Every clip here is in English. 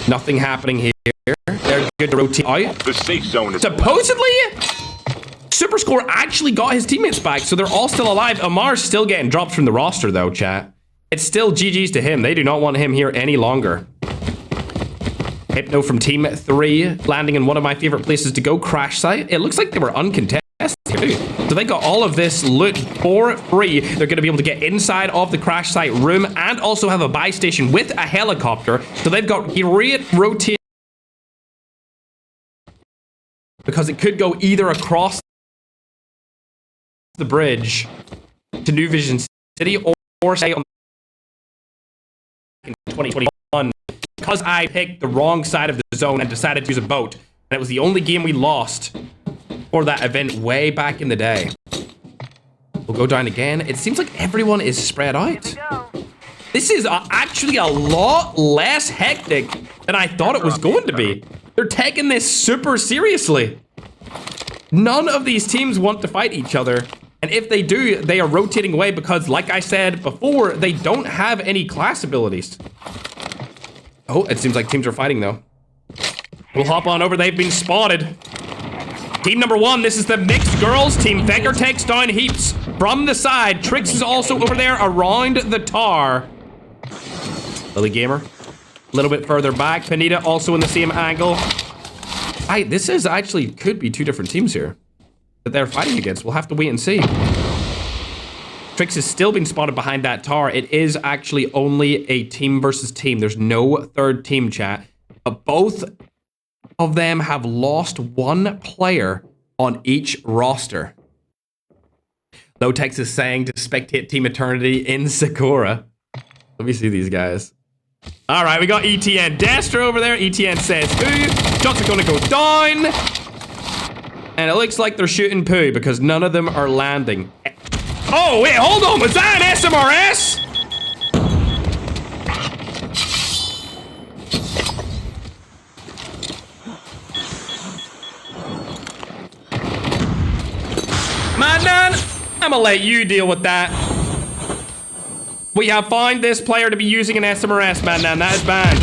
Nothing happening here. They're good to rotate out. The safe zone is Supposedly, Superscore actually got his teammates back, so they're all still alive. Amar's still getting dropped from the roster, though, chat. It's still GG's to him. They do not want him here any longer. Hypno from Team 3, landing in one of my favorite places to go, Crash Site. It looks like they were uncontested, too. So they got all of this loot for free. They're going to be able to get inside of the Crash Site room and also have a buy station with a helicopter. So they've got great rotation because it could go either across the bridge to New Vision City or stay on in 2021 because I picked the wrong side of the zone and decided to use a boat. And it was the only game we lost for that event way back in the day. We'll go down again. It seems like everyone is spread out. This is actually a lot less hectic than I thought it was going to be. They're taking this super seriously. None of these teams want to fight each other. And if they do, they are rotating away because, like I said before, they don't have any class abilities. Oh, it seems like teams are fighting, though. We'll hop on over. They've been spotted. Team number 1, this is the mixed girls team. Vecker takes down Heaps from the side. Trix is also over there around the tar. Lily Gamer, a little bit further back. Panita also in the same angle. This is actually could be 2 different teams here that they're fighting against. We'll have to wait and see. Trix has still been spotted behind that tar. It is actually only a team versus team. There's no third team, chat. But both of them have lost 1 player on each roster. Lotex is saying to spectate Team Eternity in Sakura. Let me see these guys. All right, we got ETN Destro over there. ETN says, ooh, shots are gonna go down. And it looks like they're shooting poo because none of them are landing. Oh, wait, hold on. Was that an SMRS? Man, I'm gonna let you deal with that. We have found this player to be using an SMRS, man. That is bad.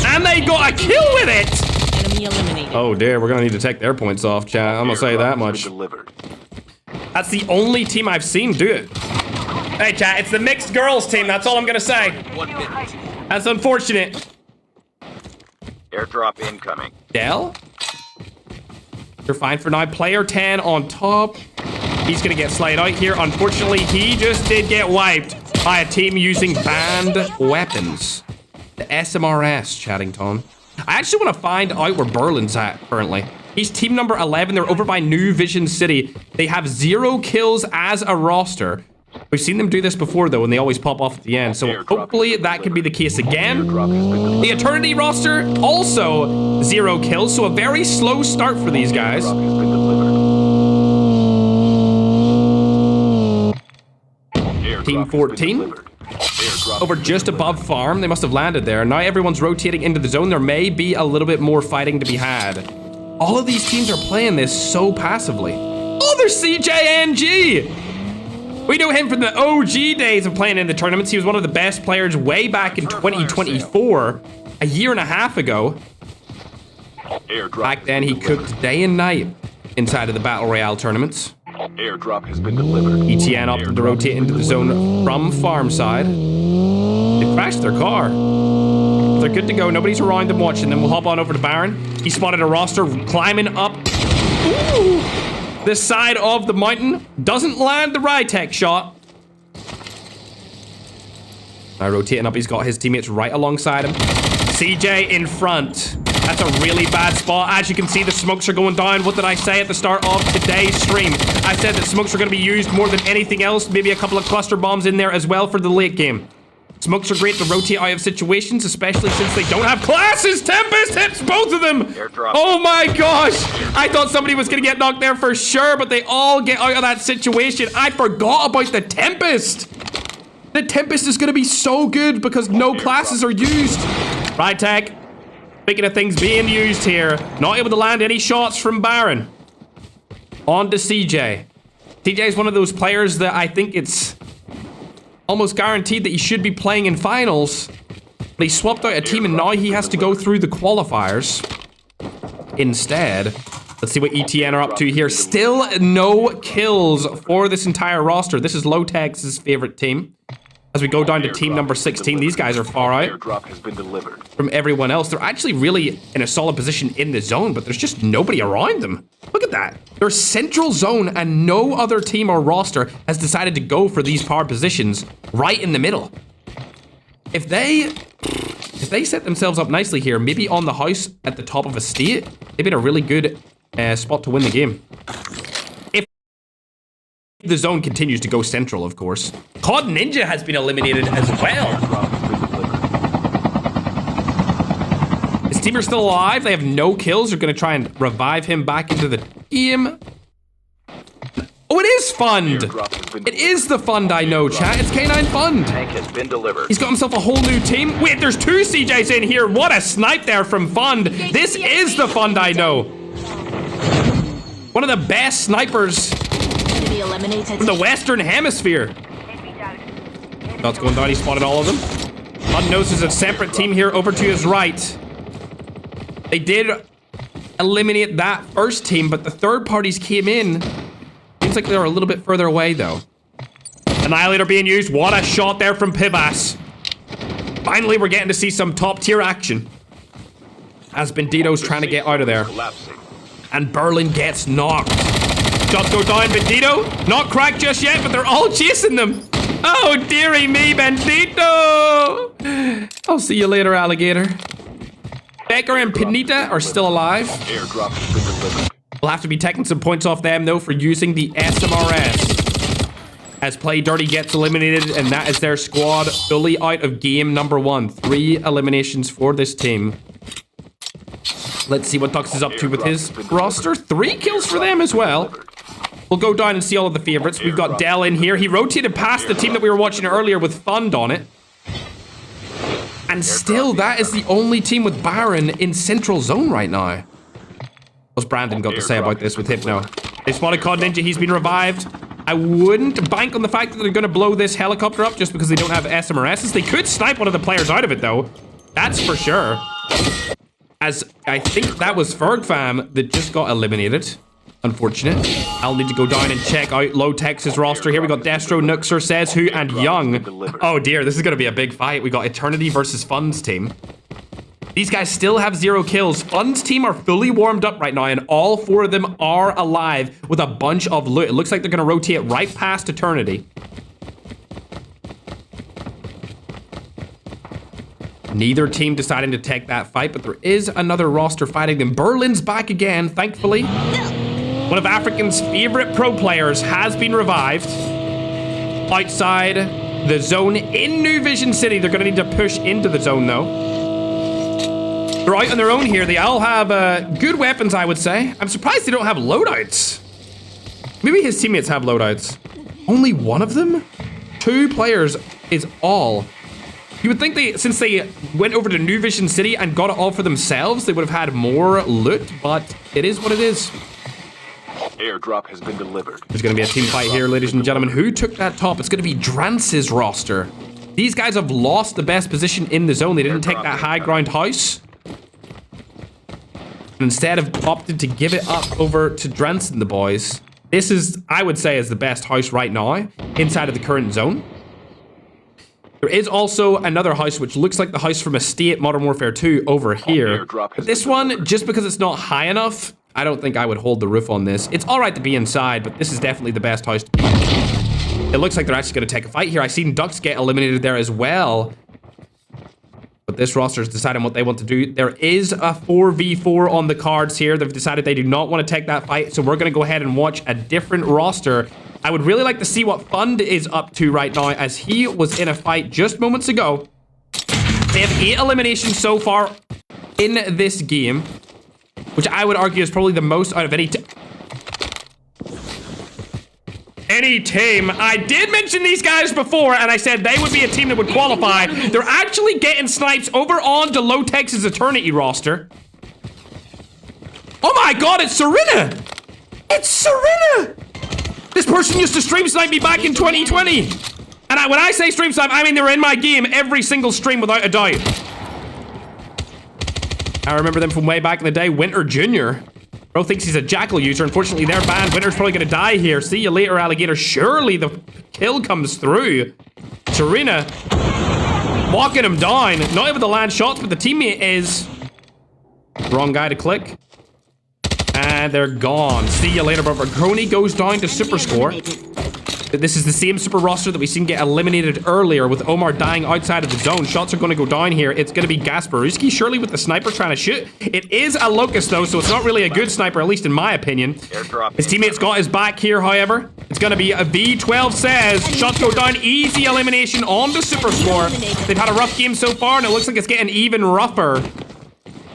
And they got a kill with it. Enemy eliminated. Oh dear, we're gonna need to take their points off, chat. I'm gonna say that much. That's the only team I've seen do it. Hey, chat, it's the mixed girls team. That's all I'm gonna say. That's unfortunate. Airdrop incoming. Dell? You're fine for now. Player 10 on top. He's gonna get slayed out here. Unfortunately, he just did get wiped by a team using banned weapons. The SMRS, chatting Tom. I actually want to find out where Berlin's at currently. He's team number 11. They're over by New Vision City. They have 0 kills as a roster. We've seen them do this before, though, and they always pop off at the end. So hopefully that can be the case again. The Eternity roster, also 0 kills. So a very slow start for these guys. Team 14. Over just above farm. They must have landed there. Now everyone's rotating into the zone. There may be a little bit more fighting to be had. All of these teams are playing this so passively. Oh, there's CJNG! We know him from the OG days of playing in the tournaments. He was one of the best players way back in 2024, a year and a half ago. Back then, he cooked day and night inside of the Battle Royale tournaments. Airdrop has been delivered. ETN opted to rotate into the zone from farm side. They crashed their car. They're good to go. Nobody's around them watching them. We'll hop on over to Baron. He spotted a roster climbing up this side of the mountain. Doesn't land the Rytech shot. Now rotating up, he's got his teammates right alongside him. CJ in front. That's a really bad spot. As you can see, the smokes are going down. What did I say at the start of today's stream? I said that smokes are going to be used more than anything else. Maybe a couple of cluster bombs in there as well for the late game. Smokes are great to rotate out of situations, especially since they don't have classes. Tempest hits both of them. Oh my gosh. I thought somebody was going to get knocked there for sure, but they all get out of that situation. I forgot about the Tempest. The Tempest is going to be so good because no classes are used. Right, tag. Speaking of things being used here, not able to land any shots from Baron. On to CJ. CJ is one of those players that I think it's almost guaranteed that he should be playing in finals. But he swapped out a team, and now he has to go through the qualifiers instead. Let's see what ETN are up to here. Still no kills for this entire roster. This is Lowtex's favorite team. As we go down to team number 16, these guys are far out from everyone else. They're actually really in a solid position in the zone, but there's just nobody around them. Look at that. They're central zone, and no other team or roster has decided to go for these power positions right in the middle. If they set themselves up nicely here, maybe on the house at the top of a state, they've been a really good spot to win the game. If the zone continues to go central, of course. COD Ninja has been eliminated as well. His team are still alive. They have no kills. They're going to try and revive him back into the game. Oh, it is Fund. It is the Fund I know, chat. It's K9 Fund. Tank has been delivered. He's got himself a whole new team. Wait, there's two CJs in here. What a snipe there from Fund. This is the Fund I know. One of the best snipers from the Western Hemisphere. Shots going down. He spotted all of them. Fund knows there's a separate team here over to his right. They did eliminate that first team, but the third parties came in. Seems like they're a little bit further away, though. Annihilator being used. What a shot there from Pivas. Finally, we're getting to see some top-tier action. As Bandito's trying to get out of there. And Berlin gets knocked. Shots go down. Bandito, not cracked just yet, but they're all chasing them. Oh, dearie me, Bandito. I'll see you later, alligator. Becker and Pinita are still alive. Airdrop has been delivered. We'll have to be taking some points off them, though, for using the SMRS. As Play Dirty gets eliminated, and that is their squad fully out of game number 1. 3 eliminations for this team. Let's see what Dux is up to with his roster. 3 kills for them as well. We'll go down and see all of the favorites. We've got Dell in here. He rotated past the team that we were watching earlier with Fund on it. And still, that is the only team with Baron in Central Zone right now. What's Brandon got to say about this with Hypno? They spotted COD Ninja. He's been revived. I wouldn't bank on the fact that they're going to blow this helicopter up just because they don't have SMRSs. They could snipe one of the players out of it, though. That's for sure. As I think that was Ferg fam that just got eliminated. Unfortunate. I'll need to go down and check out Low Texas roster here. We got Destro, Nuxer, Says Who, and Young. Oh dear, this is going to be a big fight. We got Eternity versus Fund's team. These guys still have 0 kills. Fund's team are fully warmed up right now, and all 4 of them are alive with a bunch of loot. It looks like they're going to rotate right past Eternity. Neither team deciding to take that fight, but there is another roster fighting them. Berlin's back again, thankfully. One of African's favorite pro players has been revived. Outside the zone in New Vision City. They're going to need to push into the zone, though. They're out on their own here. They all have good weapons, I would say. I'm surprised they don't have loadouts. Maybe his teammates have loadouts. Only one of them? 2 players is all. You would think since they went over to New Vision City and got it all for themselves, they would have had more loot, but it is what it is. Airdrop has been delivered. There's going to be a team fight here, ladies and gentlemen. Who took that top? It's going to be Drance's roster. These guys have lost the best position in the zone. They didn't take that high ground house. And instead have opted to give it up over to Drance and the boys. This is, I would say, is the best house right now inside of the current zone. There is also another house which looks like the house from Estate Modern Warfare 2 over here. But this one, just because it's not high enough, I don't think I would hold the roof on this. It's all right to be inside, but this is definitely the best house to be in. It looks like they're actually going to take a fight here. I've seen Ducks get eliminated there as well. But this roster is deciding what they want to do. There is a 4v4 on the cards here. They've decided they do not want to take that fight, so we're going to go ahead and watch a different roster. I would really like to see what Fund is up to right now, as he was in a fight just moments ago. They have 8 eliminations so far in this game, which I would argue is probably the most out of any team. I did mention these guys before, and I said they would be a team that would qualify. They're actually getting snipes over on to Low Texas Eternity roster. Oh my god, it's Serena! It's Serena! This person used to stream snipe me back in 2020. And when I say stream snipe, I mean they were in my game every single stream without a doubt. I remember them from way back in the day. Winter Jr. Bro thinks he's a Jackal user. Unfortunately, they're banned. Winter's probably going to die here. See you later, Alligator. Surely the kill comes through. Serena walking him down. Not able to land shots, but the teammate is. Wrong guy to click. And they're gone. See you later, brother. Crony goes down to super score. This is the same super roster that we seen get eliminated earlier with Omar dying outside of the zone. Shots are going to go down here. It's going to be Gasparuski, surely with the sniper trying to shoot. It is a Locust, though, so it's not really a good sniper, at least in my opinion. His teammate's got his back here, however. It's going to be a V12 says. Shots go down. Easy elimination on the super score. They've had a rough game so far, and it looks like it's getting even rougher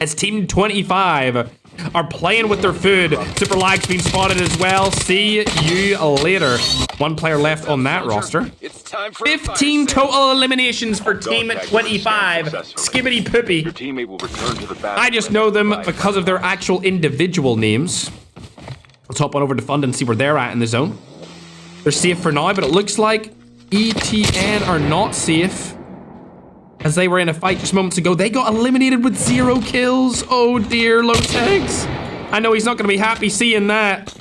as Team 25 are playing with their food. Super lag's been spotted as well. See you later. One player left on that roster. 15 total eliminations for Team 25. Skibbity poopy. Your teammate will return to the I just know them because of their actual individual names. Let's hop on over to Fund and see where they're at in the zone. They're safe for now, but it looks like ETN are not safe, as they were in a fight just moments ago. They got eliminated with 0 kills. Oh dear, Lotex. I know he's not going to be happy seeing that.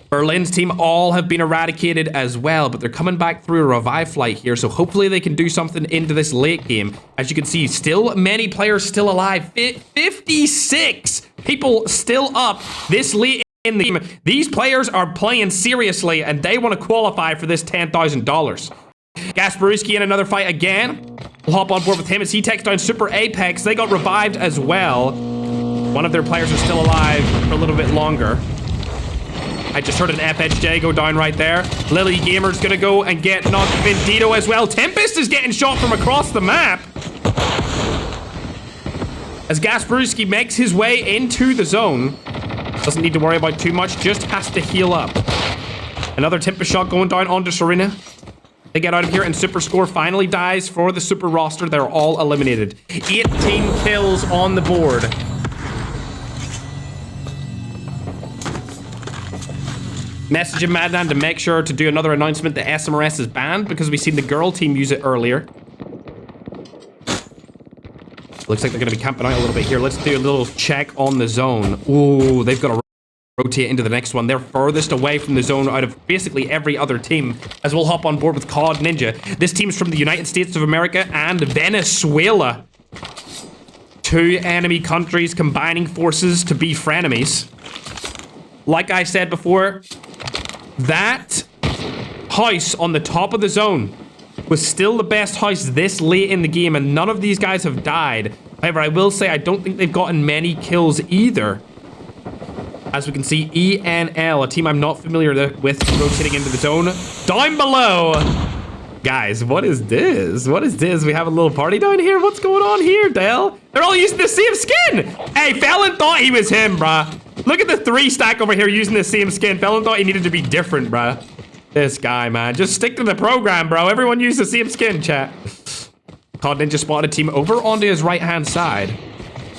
Berlin's team all have been eradicated as well, but they're coming back through a revive flight here, so hopefully they can do something into this late game. As you can see, still many players still alive. 56 people still up this late in the game. These players are playing seriously, and they want to qualify for this $10,000. Gasparuski in another fight again. We'll hop on board with him as he takes down Super Apex. They got revived as well. One of their players is still alive for a little bit longer. I just heard an FHJ go down right there. Lily Gamer's gonna go and get knocked. Vendito as well. Tempest is getting shot from across the map. As Gasparuski makes his way into the zone. Doesn't need to worry about too much, just has to heal up. Another Tempest shot going down onto Serena. They get out of here, and Super Score finally dies for the Super roster. They're all eliminated. 18 kills on the board. Messaging Madman to make sure to do another announcement that SMRS is banned because we've seen the girl team use it earlier. Looks like they're going to be camping out a little bit here. Let's do a little check on the zone. Ooh, they've got to rotate into the next one. They're furthest away from the zone out of basically every other team, as we'll hop on board with COD Ninja. This team's from the United States of America and Venezuela. 2 enemy countries combining forces to be frenemies. Like I said before, that house on the top of the zone was still the best house this late in the game, and none of these guys have died. However, I will say I don't think they've gotten many kills either. As we can see, ENL, a team I'm not familiar with, rotating into the zone. Down below! Guys, what is this? What is this? We have a little party down here? What's going on here, Dale? They're all using the same skin! Hey, Felon thought he was him, bruh. Look at the 3 stack over here using the same skin. Felon thought he needed to be different, bruh. This guy, man. Just stick to the program, bro. Everyone use the same skin, chat. COD Ninja spotted team over onto his right-hand side.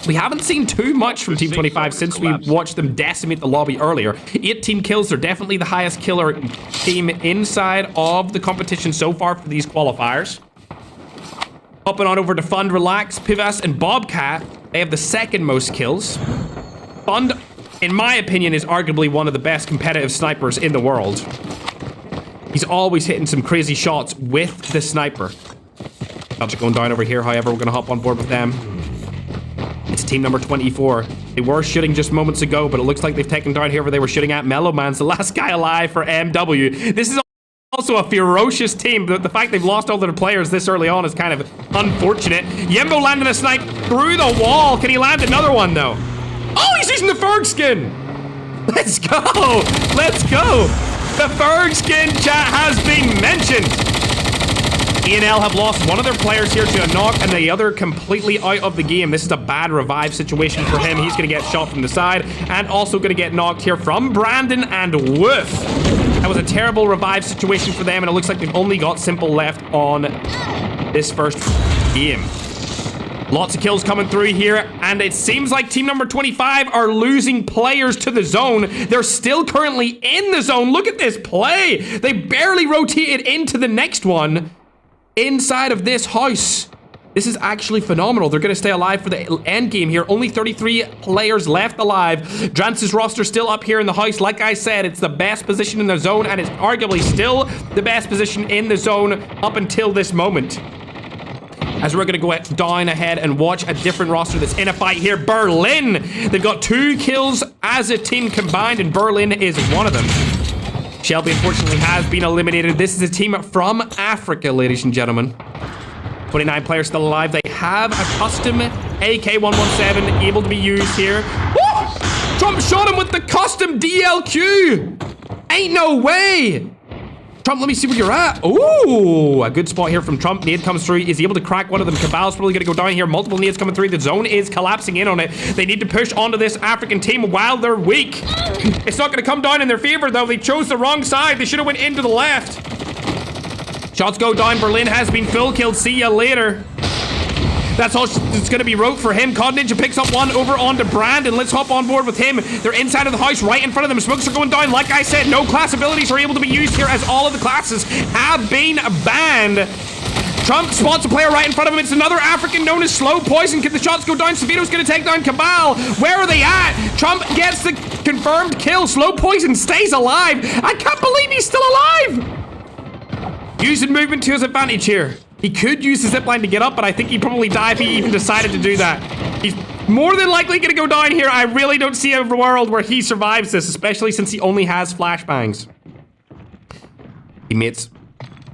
We haven't seen too much from Team 25 since we watched them decimate the lobby earlier. 18 kills. They're definitely the highest killer team inside of the competition so far for these qualifiers. Hopping on over to Fund, Relax, Pivas, and Bobcat. They have the 2nd most kills. Fund, in my opinion, is arguably one of the best competitive snipers in the world. He's always hitting some crazy shots with the sniper. Gotcha going down over here, however, we're going to hop on board with them. It's team number 24. They were shooting just moments ago, but it looks like they've taken down here where they were shooting at. Mellow Man's the last guy alive for MW. This is also a ferocious team. The fact they've lost all their players this early on is kind of unfortunate. Yembo landed a snipe through the wall. Can he land another one, though? Oh, he's using the Ferg skin. Let's go. Let's go. The Ferg skin, chat, has been mentioned. ENL have lost one of their players here to a knock and the other completely out of the game. This is a bad revive situation for him. He's going to get shot from the side and also going to get knocked here from Brandon and Woof. That was a terrible revive situation for them, and it looks like they've only got Simple left on this first game. Lots of kills coming through here, and it seems like team number 25 are losing players to the zone. They're still currently in the zone. Look at this play. They barely rotated into the next one inside of this house. This is actually phenomenal. They're going to stay alive for the end game here. Only 33 players left alive. Drance's roster still up here in the house. Like I said, it's the best position in the zone, and it's arguably still the best position in the zone up until this moment. As we're going to go down ahead and watch a different roster that's in a fight here. Berlin. They've got 2 kills as a team combined, and Berlin is one of them. Shelby, unfortunately, has been eliminated. This is a team from Africa, ladies and gentlemen. 29 players still alive. They have a custom AK-117 able to be used here. Woo! Trump shot him with the custom DLQ. Ain't no way. Trump, let me see where you're at. Ooh, a good spot here from Trump. Nade comes through. Is he able to crack one of them? Cabal's probably going to go down here. Multiple nades coming through. The zone is collapsing in on it. They need to push onto this African team while they're weak. It's not going to come down in their favor, though. They chose the wrong side. They should have went into the left. Shots go down. Berlin has been full killed. See ya later. That's all it's going to be wrote for him. Cod Ninja picks up one over onto Brandon. Let's hop on board with him. They're inside of the house right in front of them. Smokes are going down. Like I said, no class abilities are able to be used here as all of the classes have been banned. Trump spots a player right in front of him. It's another African known as Slow Poison. Can the shots go down? Savito's going to take down Cabal. Where are they at? Trump gets the confirmed kill. Slow Poison stays alive. I can't believe he's still alive. Using movement to his advantage here. He could use the zipline to get up, but I think he'd probably die if he even decided to do that. He's more than likely going to go down here. I really don't see a world where he survives this, especially since he only has flashbangs. Teammates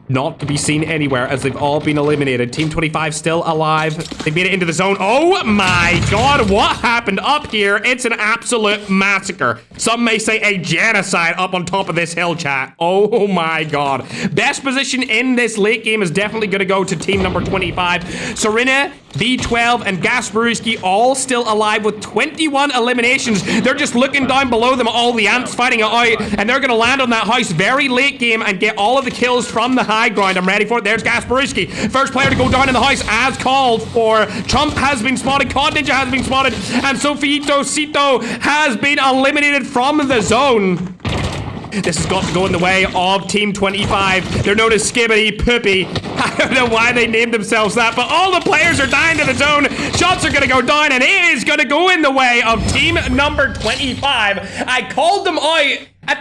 not to be seen anywhere as they've all been eliminated. Team 25 still alive. They made it into the zone. Oh my god, what happened up here? It's an absolute massacre. Some may say a genocide up on top of this hill, chat. Oh my god. Best position in this late game is definitely going to go to team number 25. Serena, V12, and Gasparuski all still alive with 21 eliminations. They're just looking down below them, all the ants fighting it out, and they're going to land on that house very late game and get all of the kills from the high ground. I'm ready for it. There's Gasparuski. First player to go down in the house as called for. Trump has been spotted. Cod Ninja has been spotted. And Sofito Cito has been eliminated from the zone. This has got to go in the way of Team 25. They're known as Skibbity Poopy. I don't know why they named themselves that, but all the players are dying to the zone. Shots are going to go down, and it is going to go in the way of Team number 25. I called them out